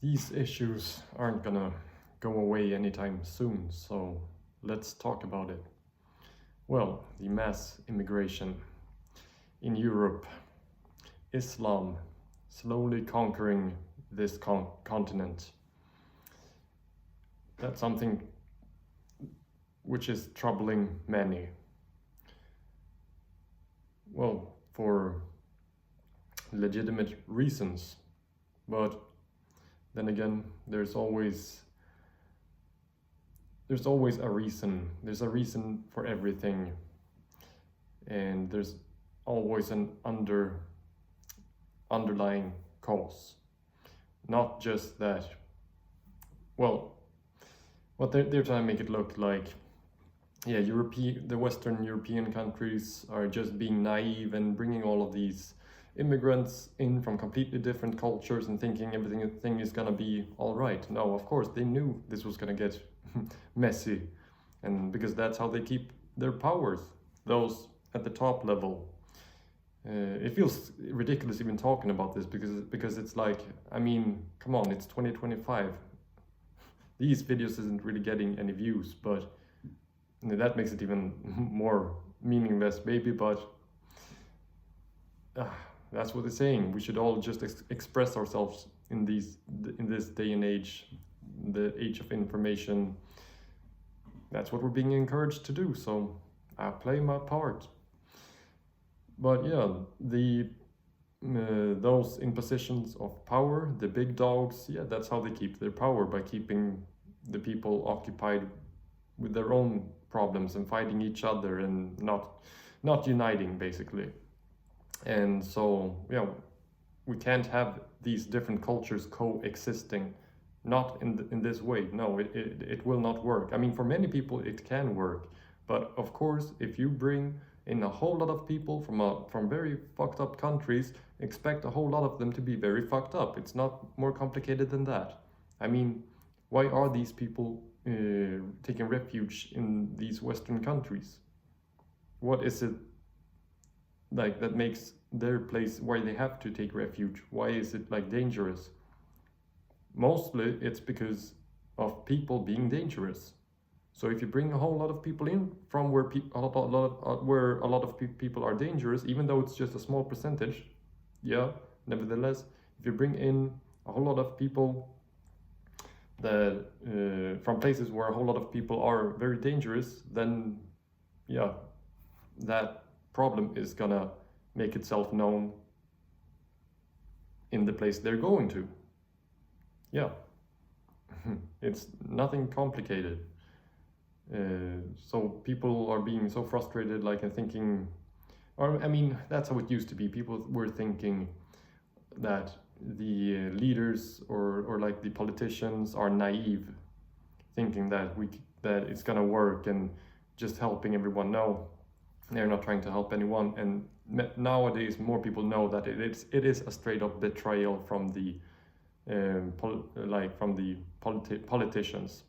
These issues aren't gonna go away anytime soon, so let's talk about it. Well, the mass immigration in Europe, Islam slowly conquering this continent. That's something which is troubling many. Well, for legitimate reasons, but then again, there's always a reason. There's a reason for everything, and there's always an underlying cause. Not just that. Well, what they're trying to make it look like, yeah, the Western European countries are just being naive and bringing all of these immigrants in from completely different cultures and thinking everything is gonna be all right. No, of course they knew this was gonna get messy, and because that's how they keep their powers. Those at the top level. It feels ridiculous even talking about this because it's like, I mean, come on, it's 2025. These videos isn't really getting any views, but that makes it even more meaningless, maybe. But that's what they're saying. We should all just express ourselves in this day and age, the age of information. That's what we're being encouraged to do. So I play my part. But yeah, those in positions of power, the big dogs, yeah, that's how they keep their power, by keeping the people occupied with their own problems and fighting each other and not uniting, basically. And so, yeah, we can't have these different cultures coexisting, not in this way. No, it will not work. I mean, for many people it can work, but of course, if you bring in a whole lot of people from very fucked up countries, expect a whole lot of them to be very fucked up. It's not more complicated than that. I mean, why are these people taking refuge in these Western countries? What is it like that makes their place why they have to take refuge? Why is it like dangerous? Mostly it's because of people being dangerous. So if you bring a whole lot of people in from where where a lot of people are dangerous, even though it's just a small percentage, yeah, nevertheless, if you bring in a whole lot of people that from places where a whole lot of people are very dangerous, then yeah, that problem is gonna make itself known in the place they're going to. Yeah, it's nothing complicated. So people are being so frustrated, like, and thinking, or I mean, that's how it used to be. People were thinking that the leaders or like the politicians are naive, thinking that that it's gonna work and just helping everyone. No, they're not trying to help anyone. And nowadays, more people know that it is a straight up betrayal from the politicians.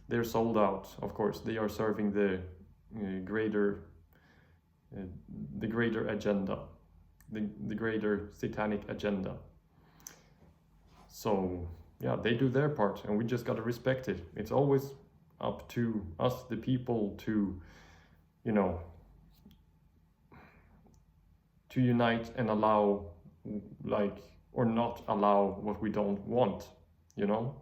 They're sold out. Of course, they are serving the greater agenda, the greater satanic agenda. So yeah, they do their part, and we just gotta respect it. It's always up to us, the people, to, you know, to unite and allow, like, or not allow what we don't want, you know.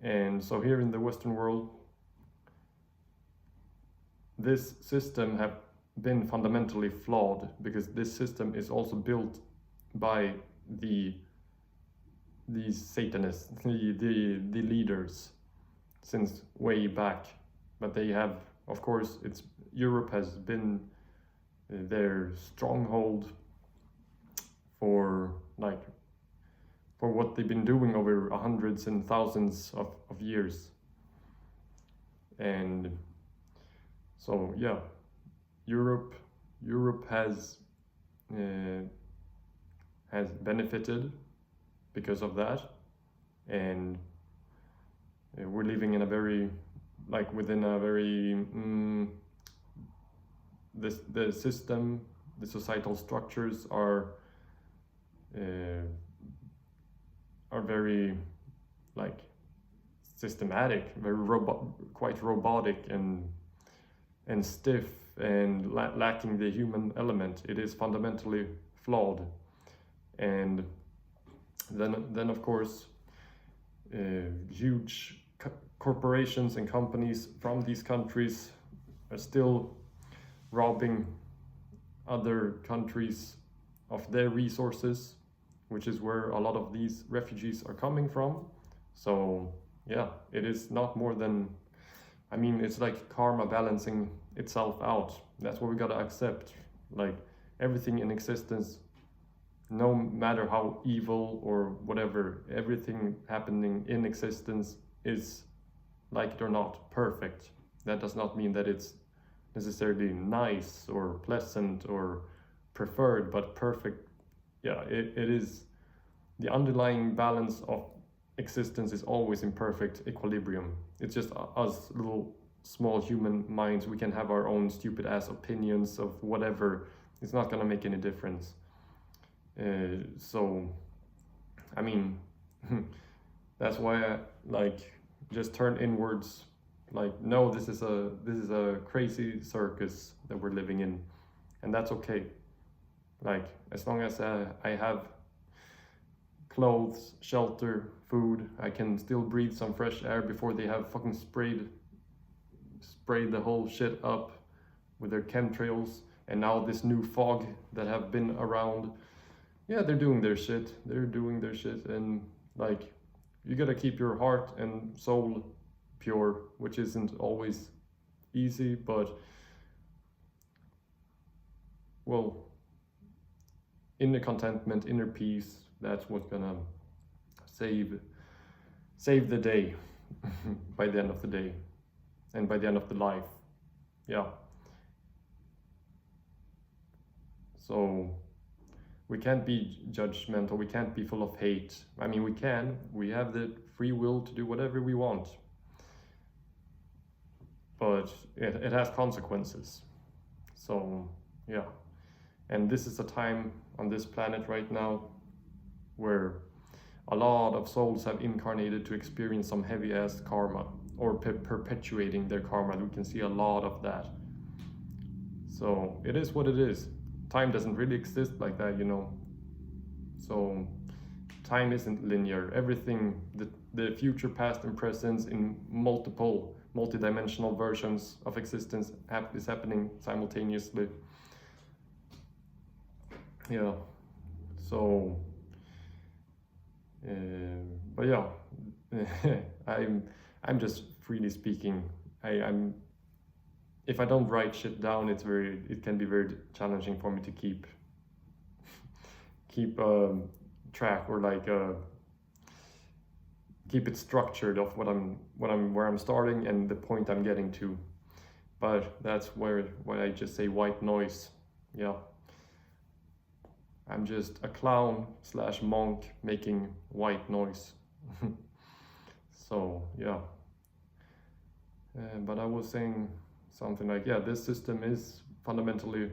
And so here in the Western world, this system have been fundamentally flawed, because this system is also built by these Satanists, the leaders, since way back. But they have, of course, Europe has been their stronghold for what they've been doing over hundreds and thousands of years. And so yeah, Europe has benefited because of that. And we're living in a very, like, within a very the system, the societal structures are are very like systematic, very quite robotic and stiff and lacking the human element. It is fundamentally flawed. And then of course, huge corporations and companies from these countries are still robbing other countries of their resources, which is where a lot of these refugees are coming from. So yeah, it is not more than, I mean, it's like karma balancing itself out. That's what we gotta accept. Like everything in existence, no matter how evil or whatever, everything happening in existence is, like it or not, perfect. That does not mean that it's necessarily nice or pleasant or preferred, but perfect. Yeah, it is. The underlying balance of existence is always in perfect equilibrium. It's just us little small human minds. We can have our own stupid ass opinions of whatever. It's not gonna make any difference. So, I mean, that's why I like just turn inwards. Like, no, this is a crazy circus that we're living in, and that's okay. Like, as long as I have clothes, shelter, food, I can still breathe some fresh air before they have fucking sprayed the whole shit up with their chemtrails. And now this new fog that have been around, yeah, they're doing their shit. And like, you gotta keep your heart and soul pure, which isn't always easy, but well, inner contentment, inner peace, that's what's gonna save the day by the end of the day and by the end of the life. Yeah. So we can't be judgmental, we can't be full of hate. I mean, we have the free will to do whatever we want, but it has consequences. So yeah, and this is a time on this planet right now where a lot of souls have incarnated to experience some heavy ass karma, or perpetuating their karma. We can see a lot of that. So it is what it is. Time doesn't really exist like that, you know. So time isn't linear. Everything, the future, past, and present in multi-dimensional versions of existence is happening simultaneously. Yeah. So, but yeah, I'm just freely speaking. I'm if I don't write shit down, it can be very challenging for me to keep track, or like keep it structured of where I'm starting and the point I'm getting to. But that's why I just say white noise. Yeah. I'm just a clown / monk making white noise. So yeah. But I was saying something like, yeah, this system is fundamentally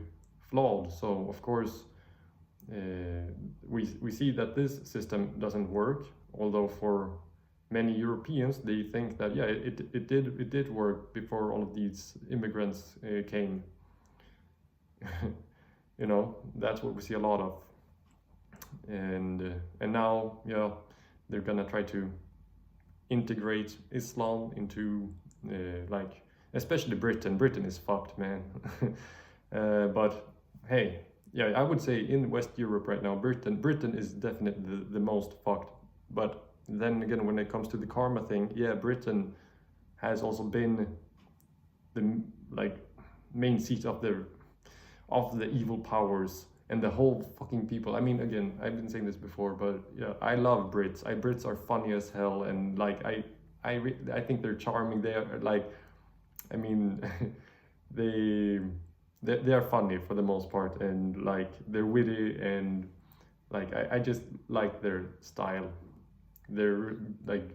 flawed. So of course, we see that this system doesn't work. Although for many Europeans, they think that yeah, it did work before all of these immigrants came. You know, that's what we see a lot of. And now, yeah, they're gonna try to integrate Islam into like, especially Britain. Britain is fucked, man. But hey, yeah, I would say in West Europe right now, Britain is definitely the most fucked. But then again, when it comes to the karma thing, yeah, Britain has also been the like main seat of the evil powers and the whole fucking people. I mean, again, I've been saying this before, but yeah, I love Brits. Brits are funny as hell, and like I think they're charming. They are like, I mean, they are funny for the most part, and like they're witty, and like I just like their style. They're like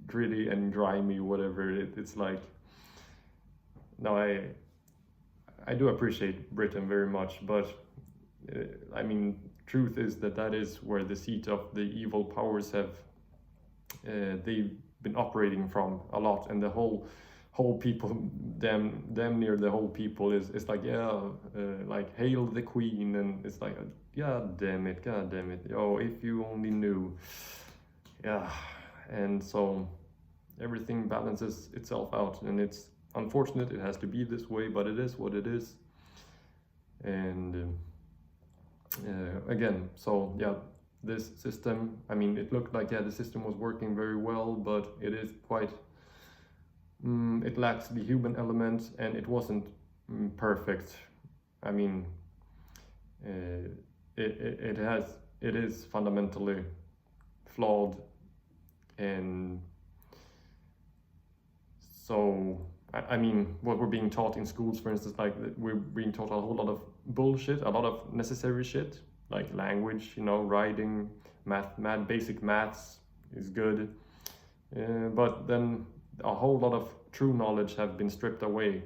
gritty and grimy, whatever. It's like, no, I do appreciate Britain very much, but I mean, truth is that is where the seat of the evil powers have they've been operating from a lot, and the whole people, damn near the whole people is like, yeah, like hail the queen, and it's like, god damn it, oh, if you only knew. Yeah. And so everything balances itself out, and it's unfortunate it has to be this way, but it is what it is. And again, so yeah, this system, I mean, it looked like, yeah, the system was working very well, but it is quite, it lacks the human element, and it wasn't perfect. I mean, it is fundamentally flawed. And so I mean, what we're being taught in schools, for instance, like we're being taught a whole lot of bullshit, a lot of necessary shit, like language, you know, writing, math, basic maths is good, but then a whole lot of true knowledge have been stripped away,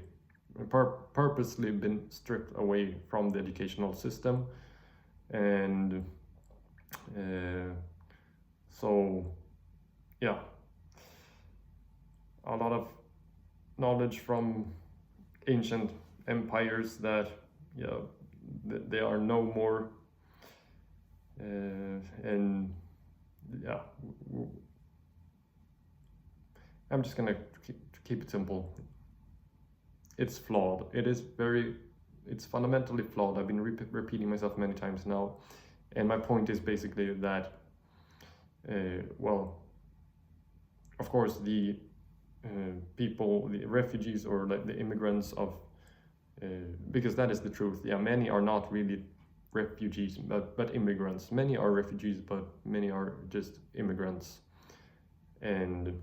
purposely been stripped away from the educational system. And so yeah, a lot of knowledge from ancient empires that, yeah, they are no more, and yeah, I'm just gonna keep it simple. It's flawed. It's fundamentally flawed. I've been repeating myself many times now, and my point is basically that, well, of course, the people, the refugees, or like the immigrants of, because that is the truth. Yeah, many are not really refugees, but immigrants. Many are refugees, but many are just immigrants. And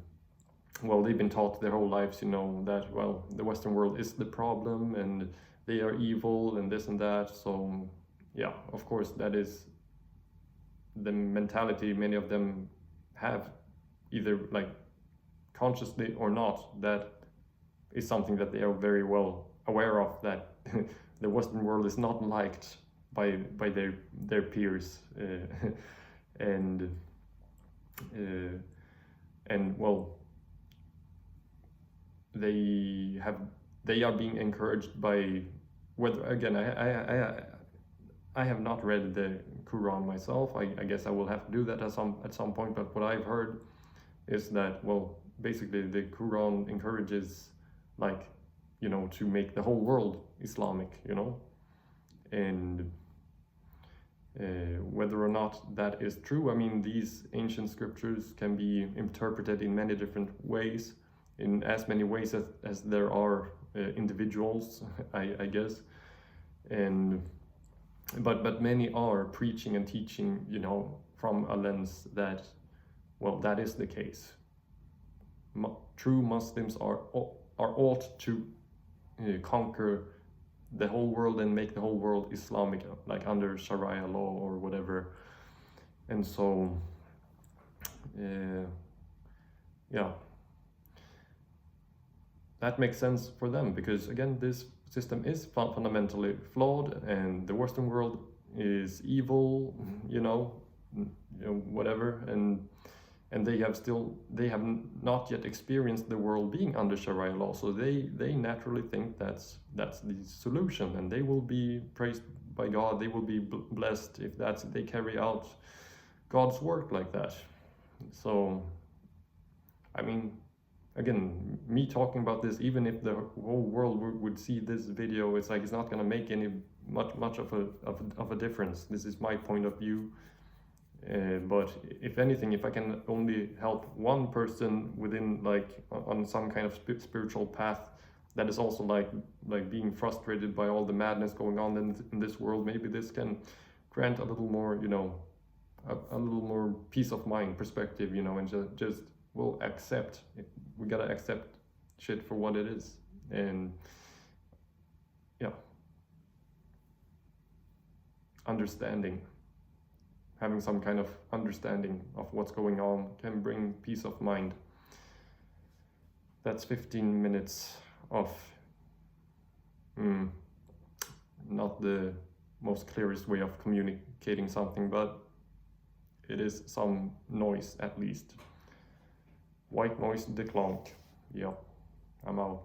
well, they've been taught their whole lives, you know, that, well, the Western world is the problem, and they are evil, and this and that. So yeah, of course, that is the mentality many of them have, either like consciously or not. That is something that they are very well aware of, that the Western world is not liked by their peers, and well, they are being encouraged by, whether, again, I have not read the Quran myself. I guess I will have to do that at some point. But what I've heard is that, well, basically the Quran encourages, like, you know, to make the whole world Islamic, you know. And whether or not that is true, I mean, these ancient scriptures can be interpreted in many different ways, in as many ways as there are individuals, I guess. And but many are preaching and teaching, you know, from a lens that, well, that is the case. True Muslims are ought to conquer the whole world and make the whole world Islamic, like under Sharia law or whatever. And so yeah, that makes sense for them, because again, this system is fundamentally flawed, and the Western world is evil, you know, whatever. And they have not yet experienced the world being under Sharia law, so they naturally think that's the solution, and they will be praised by God, they will be blessed if they carry out God's work like that. So I mean, again, me talking about this, even if the whole world would see this video, it's like, it's not going to make any much of a difference. This is my point of view. But if anything, if I can only help one person within, like, on some kind of spiritual path, that is also like being frustrated by all the madness going on in this world, maybe this can grant a little more, you know, a little more peace of mind, perspective, you know, and just we'll accept. We gotta accept shit for what it is, and yeah, understanding. Having some kind of understanding of what's going on can bring peace of mind. That's 15 minutes of not the most clearest way of communicating something, but it is some noise at least. White Noise the Clonk. Yeah, I'm out.